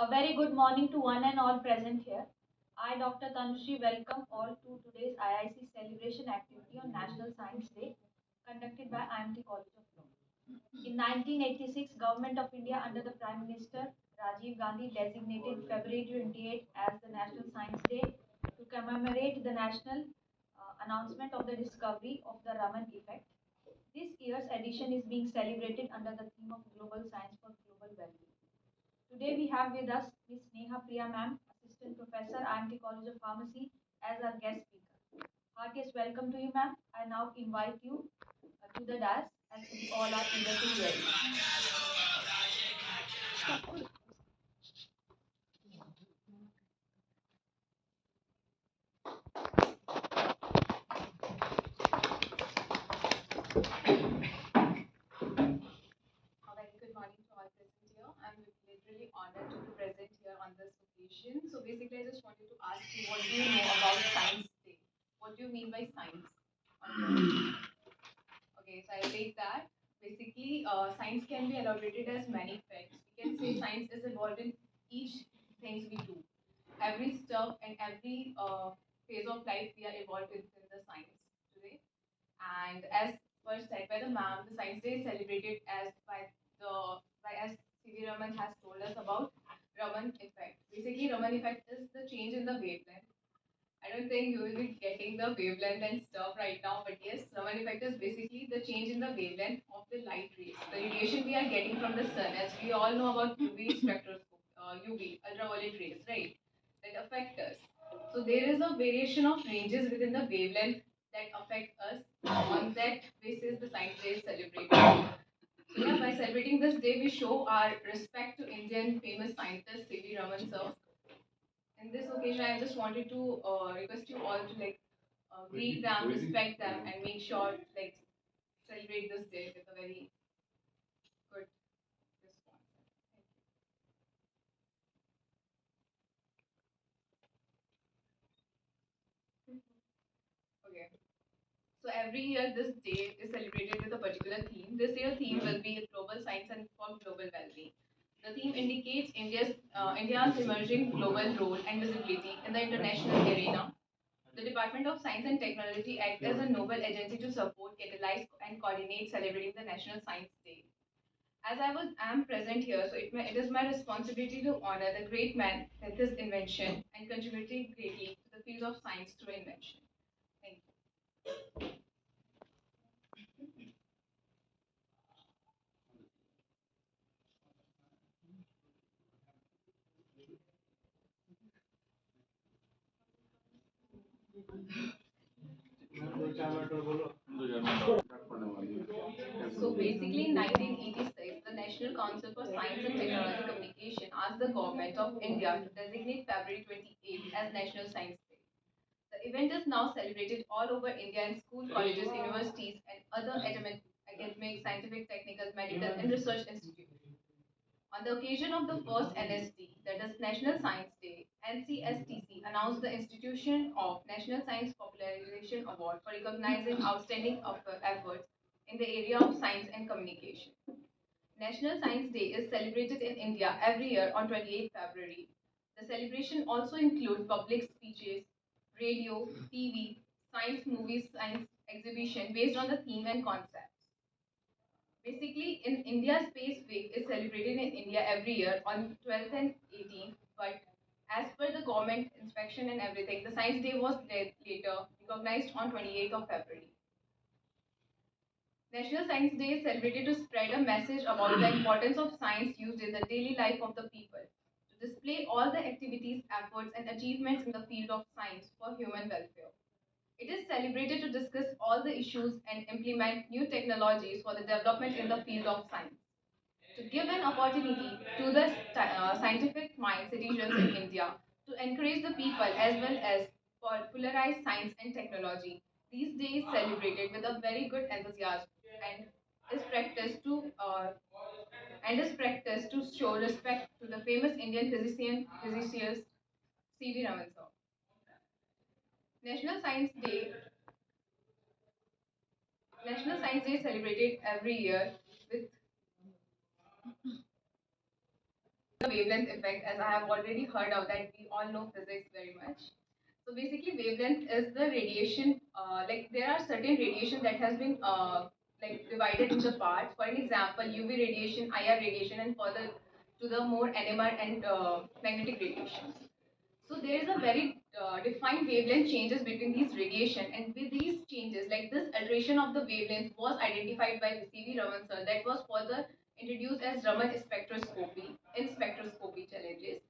A very good morning to one and all present here. I, Dr. Tanushree, welcome all to today's IIC celebration activity on National Science Day conducted by IMT College of Law. In 1986, Government of India under the Prime Minister Rajiv Gandhi designated February 28 as the National Science Day to commemorate the national announcement of the discovery of the Raman effect. This year's edition is being celebrated under the theme of Global Science for Global Well-being. Today we have with us Ms. Neha Priya ma'am, Assistant Professor, IMT College of Pharmacy, as our guest speaker. Heartiest welcome to you, ma'am. I now invite you to the dais as we all are eager to hear you. A very good morning to all present here. I'm literally honored to be present here on this occasion. So basically, I just wanted to ask you, what do you know about Science Day? What do you mean by science? Okay, so I'll take that. Basically, science can be elaborated as many facts. We can say science is involved in each things we do. Every step and every phase of life, we are involved within the science today. And as first said by the ma'am, the Science Day is celebrated as C.V. Raman has told us about Raman effect. Basically, Raman effect is the change in the wavelength. I don't think you will be getting the wavelength and stuff right now, but yes, Raman effect is basically the change in the wavelength of the light rays. The radiation we are getting from the sun, as we all know about UV spectroscope, UV, ultraviolet rays, right? That affect us. So there is a variation of ranges within the wavelength that affect us. On that basis, the Science Day is celebrated. So yeah, by celebrating this day, we show our respect to Indian famous scientist C.V. Raman sir. In this occasion, I just wanted to request you all to greet them, respect them, and make sure celebrate this day with a very good response. Okay. So every year this day is celebrated with a particular theme. This year theme will be global science and for global well-being. The theme indicates India's emerging global role and visibility in the international arena. The Department of Science and Technology acts as a noble agency to support, catalyze, and coordinate celebrating the National Science Day. As am present here, so it is my responsibility to honor the great man with his invention and contributing greatly to the field of science through invention. Thank you. So basically, in 1986, the National Council for Science and Technology Communication asked the government of India to designate February 28 as National Science Day. The event is now celebrated all over India in school, colleges, universities, and other academic, scientific, technical, medical, and research institutes. On the occasion of the first NSD, that is National Science Day, NCSTC announced the institution of National Science Popularization Award for recognizing outstanding efforts in the area of science and communication. National Science Day is celebrated in India every year on 28 February. The celebration also includes public speeches, radio, TV, science movies, science exhibition based on the theme and concept. Basically, in India, Space Week is celebrated in India every year on 12th and 18th, but as per the government inspection and everything, the Science Day was later recognized on 28th of February. National Science Day is celebrated to spread a message about the importance of science used in the daily life of the people, to display all the activities, efforts, and achievements in the field of science for human welfare. It is celebrated to discuss all the issues and implement new technologies for the development in the field of science. To give an opportunity to the scientific mind citizens in India to encourage the people as well as popularize science and technology. These days celebrated with a very good enthusiasm and is practiced to show respect to the famous Indian physicist C.V. Raman sir. National Science Day National Science Day is celebrated every year with The wavelength effect, as I have already heard of that, we all know physics very much. So basically, wavelength is the radiation. Like there are certain radiation that has been like divided into parts. For an example, UV radiation, IR radiation, and further to the more NMR and magnetic radiations. So there is a very defined wavelength changes between these radiation, and with these changes, like this alteration of the wavelength was identified by C.V. Raman sir. That was further introduced as Raman spectroscopy in spectroscopy challenges.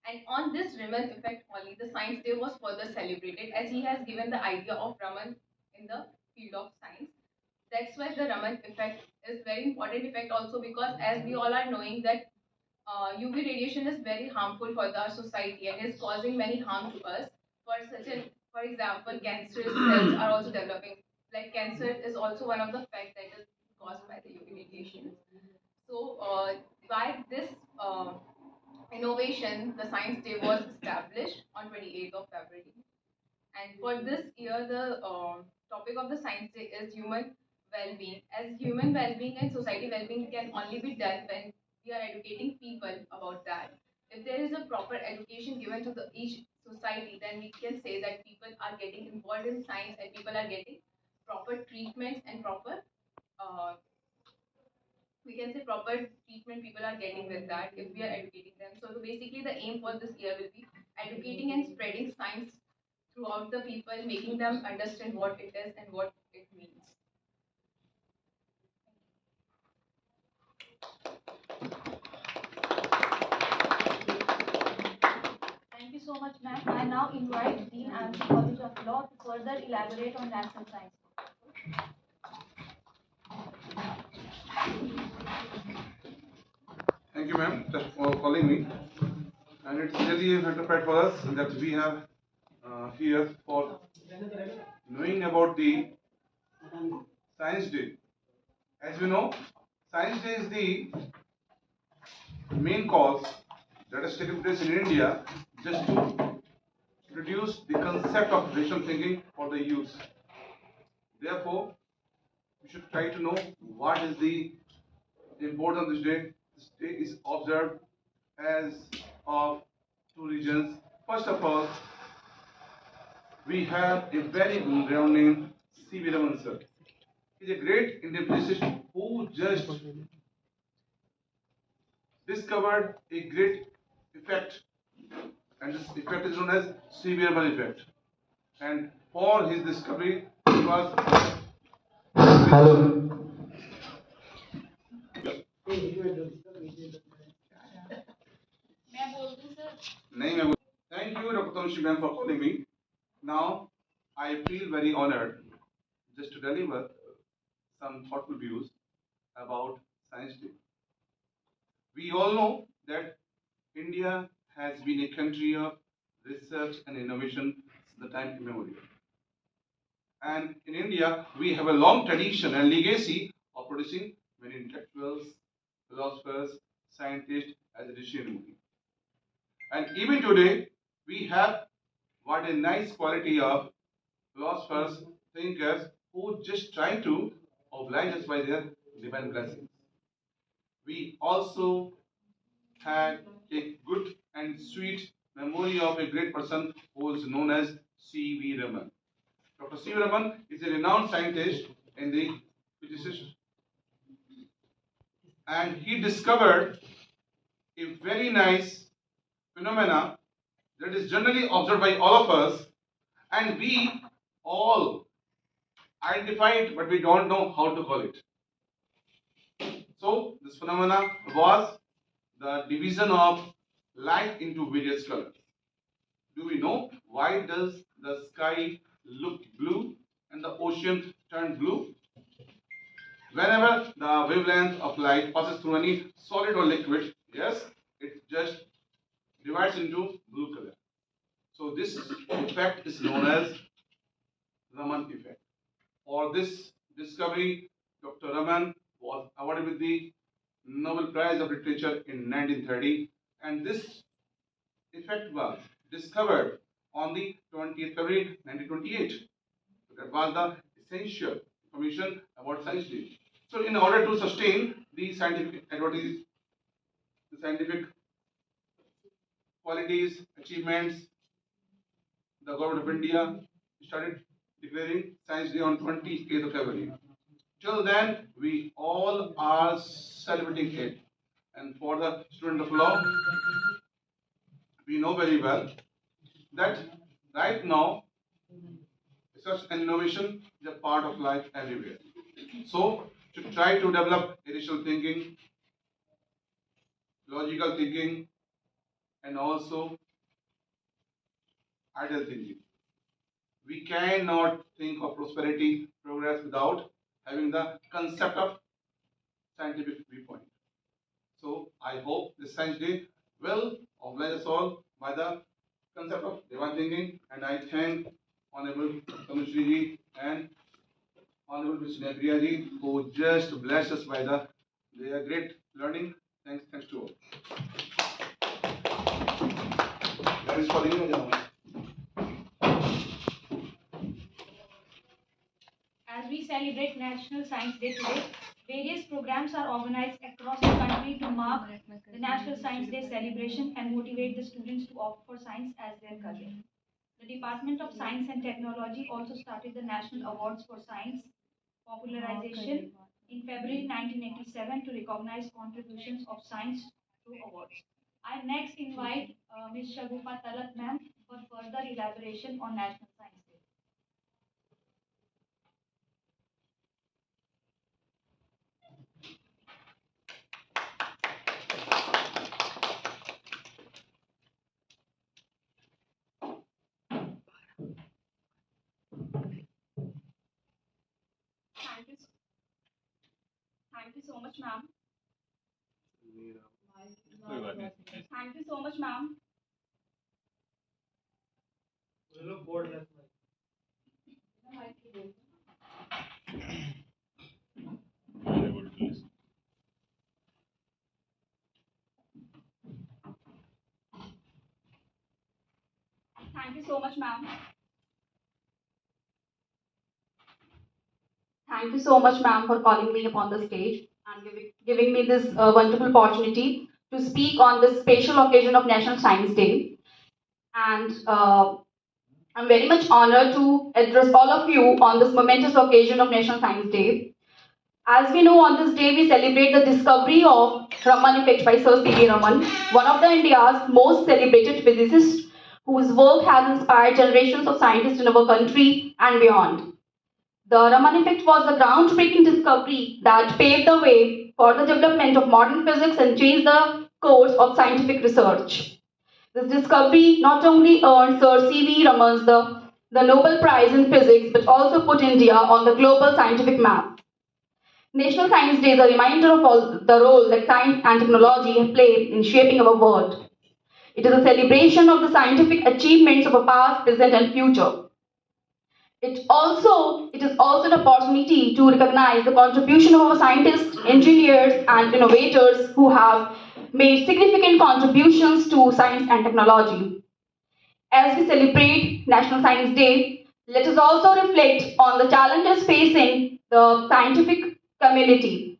And on this Raman effect only, the Science Day was further celebrated as he has given the idea of Raman in the field of science. That's why the Raman effect is very important effect also, because as we all are knowing that UV radiation is very harmful for the society and is causing many harm to us. For example, cancer cells are also developing. Like cancer is also one of the facts that is caused by the UV radiation. So, by this innovation, the Science Day was established on 28th of February. And for this year, the topic of the Science Day is human well-being. As human well-being and society well-being can only be done when we are educating people about that. If there is a proper education given to each society, then we can say that people are getting involved in science and people are getting proper treatments and proper uh, we can say proper treatment people are getting with that if we are educating them. So basically the aim for this year will be educating and spreading science throughout the people, making them understand what it is and what it means. Thank you so much, ma'am. I now invite Dean and the College of Law to further elaborate on National Science Day. Thank you, ma'am, for calling me. And it's really a matter of pride for us that we have here for knowing about the Science Day. As we know, Science Day is the main cause that has taken place in India just to introduce the concept of rational thinking for the youth. Therefore, we should try to know what is the importance of this day. This day is observed as of two regions. First of all, we have a very well named C.V. Raman sir. He's a great Indian physicist who just discovered a great effect, and this effect is known as C.V. Raman effect. And for his discovery, he was hello. नहीं मैं Thank you, Dr. Tanshi ma'am, for calling me. Now, I feel very honored just to deliver some thoughtful views about Science Day. We all know that India has been a country of research and innovation since the time immemorial. And in India, we have a long tradition and legacy of producing many intellectuals, philosophers, scientists as a decision. And even today, we have what a nice quality of philosophers, thinkers who just try to oblige us by their divine blessings. We also had a good and sweet memory of a great person who is known as C.V. Raman. Dr. C.V. Raman is a renowned scientist in the physicist, and he discovered a very nice phenomena that is generally observed by all of us, and we all identify it, but we don't know how to call it. So this phenomena was the division of light into various colors. Do we know why does the sky look blue and the ocean turn blue? Whenever the wavelength of light passes through any solid or liquid, yes, it just divides into blue color. So this effect is known as Raman effect. For this discovery, Dr. Raman was awarded with the Nobel Prize of Literature in 1930, and this effect was discovered on the 20th February 1928. So that was the essential information about Science Day. So in order to sustain the scientific advantages, the scientific qualities, achievements, the government of India started declaring Science Day on 28th of February. Till then, we all are celebrating it. And for the student of law, we know very well that right now, research and innovation is a part of life everywhere. So, to try to develop initial thinking, logical thinking, and also ideal thinking. We cannot think of prosperity, progress without having the concept of scientific viewpoint. So I hope this Science Day will oblige us all by the concept of divine thinking, and I thank Honorable Tanushree ji and Honorable Mr. Nepriya ji who just blessed us by their great learning. Thanks to all. That is for the gentlemen. As we celebrate National Science Day today, various programs are organized across the country to mark the National Science Day celebration and motivate the students to opt for science as their career. The Department of Science and Technology also started the National Awards for Science Popularization in February 1987 to recognize contributions of science through awards. I next invite Ms. Shagufa Talat ma'am for further elaboration on National Science Day. Thank you. Thank you so much, ma'am. Thank you so much, ma'am. Thank you so much, ma'am. Thank you so much, ma'am, for calling me upon the stage and giving me this wonderful opportunity to speak on this special occasion of National Science Day. And I'm very much honored to address all of you on this momentous occasion of National Science Day. As we know, on this day we celebrate the discovery of Raman effect by Sir C.V. Raman, one of the India's most celebrated physicists whose work has inspired generations of scientists in our country and beyond. The Raman effect was a groundbreaking discovery that paved the way for the development of modern physics and changed the course of scientific research. This discovery not only earned Sir C.V. Raman the Nobel Prize in Physics but also put India on the global scientific map. National Science Day is a reminder of all the role that science and technology have played in shaping our world. It is a celebration of the scientific achievements of our past, present, and future. It is also an opportunity to recognize the contribution of our scientists, engineers, and innovators who have made significant contributions to science and technology. As we celebrate National Science Day, let us also reflect on the challenges facing the scientific community.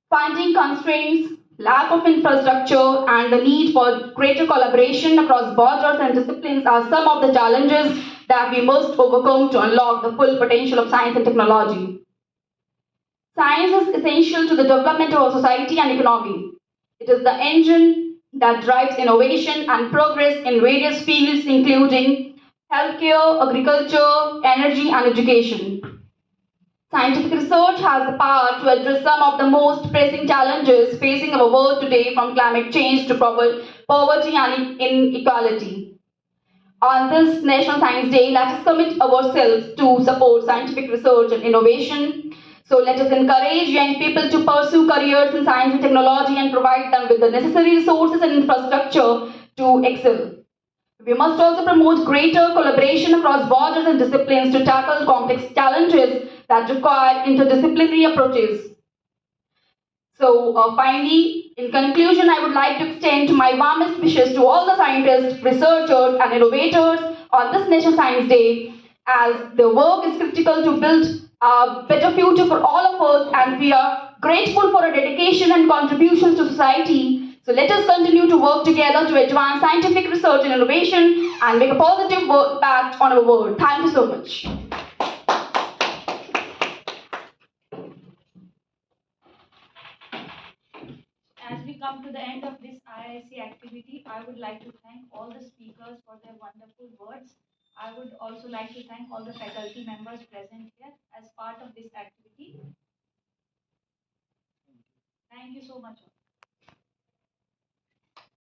Funding constraints, lack of infrastructure, and the need for greater collaboration across borders and disciplines are some of the challenges that we must overcome to unlock the full potential of science and technology. Science is essential to the development of our society and economy. It is the engine that drives innovation and progress in various fields, including healthcare, agriculture, energy, and education. Scientific research has the power to address some of the most pressing challenges facing our world today, from climate change to poverty and inequality. On this National Science Day, let us commit ourselves to support scientific research and innovation. So let us encourage young people to pursue careers in science and technology and provide them with the necessary resources and infrastructure to excel. We must also promote greater collaboration across borders and disciplines to tackle complex challenges that require interdisciplinary approaches. So finally, in conclusion, I would like to extend my warmest wishes to all the scientists, researchers, and innovators on this National Science Day, as their work is critical to build a better future for all of us, and we are grateful for their dedication and contributions to society. So let us continue to work together to advance scientific research and innovation and make a positive impact on our world. Thank you so much. As we come to the end of this IIC activity, I would like to thank all the speakers for their wonderful words. I would also like to thank all the faculty members present here as part of this activity. Thank you so much.